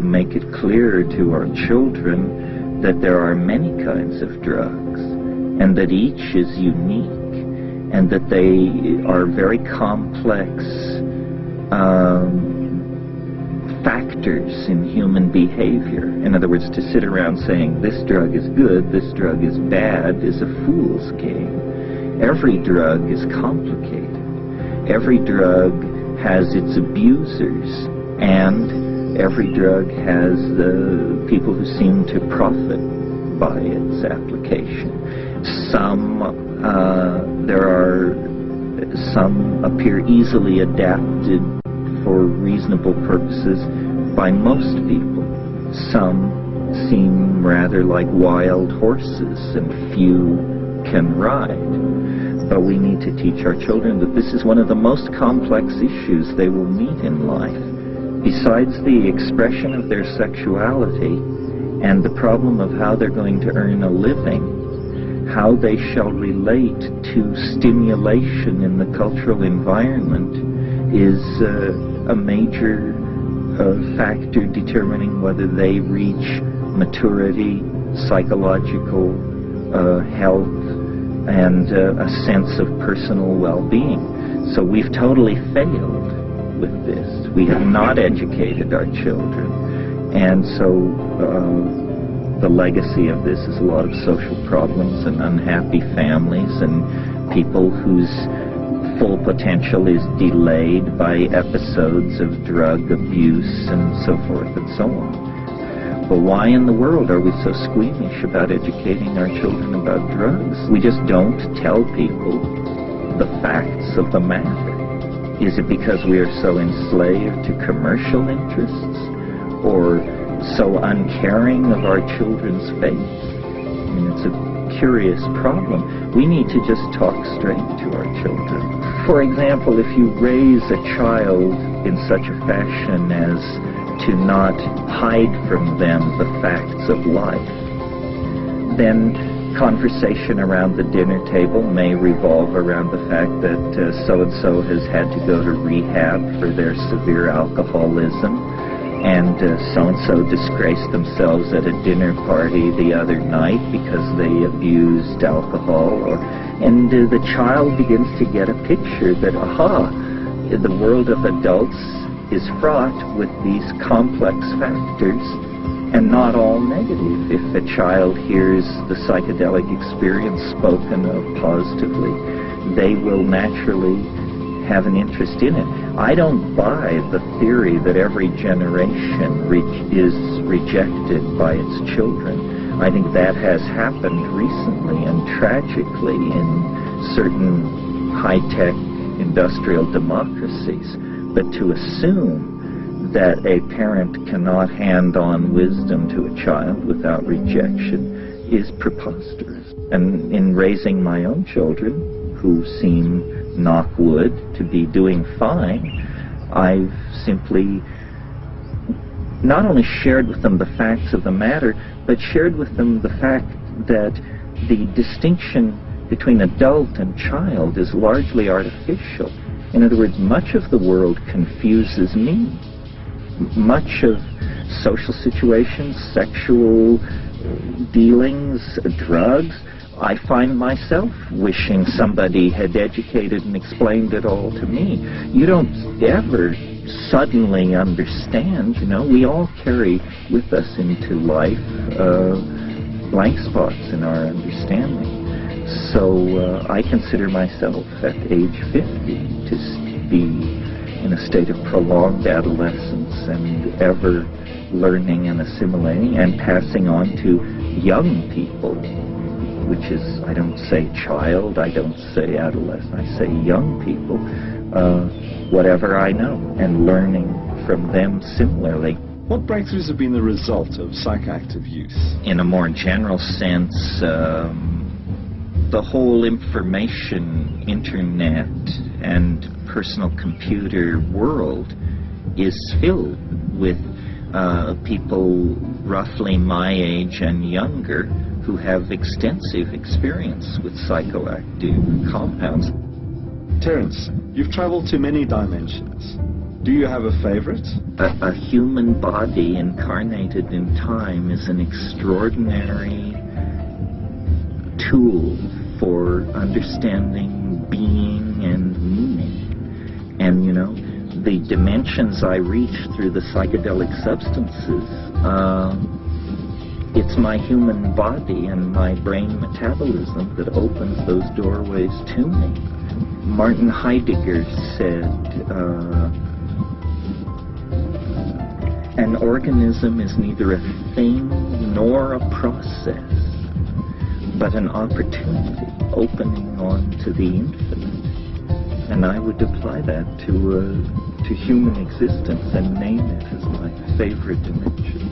make it clear to our children that there are many kinds of drugs, and that each is unique, and that they are very complex factors in human behavior. In other words, to sit around saying this drug is good, this drug is bad, is a fool's game. Every drug is complicated. Every drug has its abusers, and every drug has the people who seem to profit by its application. Some appear easily adapted for reasonable purposes by most people. Some seem rather like wild horses, and few can ride. But we need to teach our children that this is one of the most complex issues they will meet in life. Besides the expression of their sexuality and the problem of how they're going to earn a living, how they shall relate to stimulation in the cultural environment is a major factor determining whether they reach maturity, psychological health, and a sense of personal well-being. So we've totally failed with this. We have not educated our children. And so the legacy of this is a lot of social problems and unhappy families and people whose full potential is delayed by episodes of drug abuse and so forth and so on. But why in the world are we so squeamish about educating our children about drugs? We just don't tell people the facts of the matter. Is it because we are so enslaved to commercial interests, or so uncaring of our children's faith? I mean, it's a curious problem. We need to just talk straight to our children. For example, if you raise a child in such a fashion as to not hide from them the facts of life, then conversation around the dinner table may revolve around the fact that so-and-so has had to go to rehab for their severe alcoholism, and so-and-so disgraced themselves at a dinner party the other night because they abused alcohol, and the child begins to get a picture that, aha, the world of adults is fraught with these complex factors, and not all negative. If a child hears the psychedelic experience spoken of positively, they will naturally have an interest in it. I don't buy the theory that every generation is rejected by its children. I think that has happened recently and tragically in certain high-tech industrial democracies. But to assume that a parent cannot hand on wisdom to a child without rejection is preposterous. And in raising my own children, who seem, knock wood, to be doing fine, I've simply not only shared with them the facts of the matter, but shared with them the fact that the distinction between adult and child is largely artificial. In other words, much of the world confuses me. Much of social situations, sexual dealings, drugs, I find myself wishing somebody had educated and explained it all to me. You don't ever suddenly understand, you know. We all carry with us into life blank spots in our understanding. So I consider myself at age 50 to be in a state of prolonged adolescence and ever learning and assimilating and passing on to young people, which is, I don't say child, I don't say adolescent, I say young people, whatever I know, and learning from them similarly. What breakthroughs have been the result of psychoactive use? In a more general sense, the whole information, internet, and personal computer world is filled with people roughly my age and younger who have extensive experience with psychoactive compounds. Terence, you've traveled to many dimensions. Do you have a favorite? A human body incarnated in time is an extraordinary tool for understanding being and meaning. And, you know, the dimensions I reach through the psychedelic substances, it's my human body and my brain metabolism that opens those doorways to me. Martin Heidegger said, an organism is neither a thing nor a process, but an opportunity opening on to the infinite. And I would apply that to human existence and name it as my favorite dimension.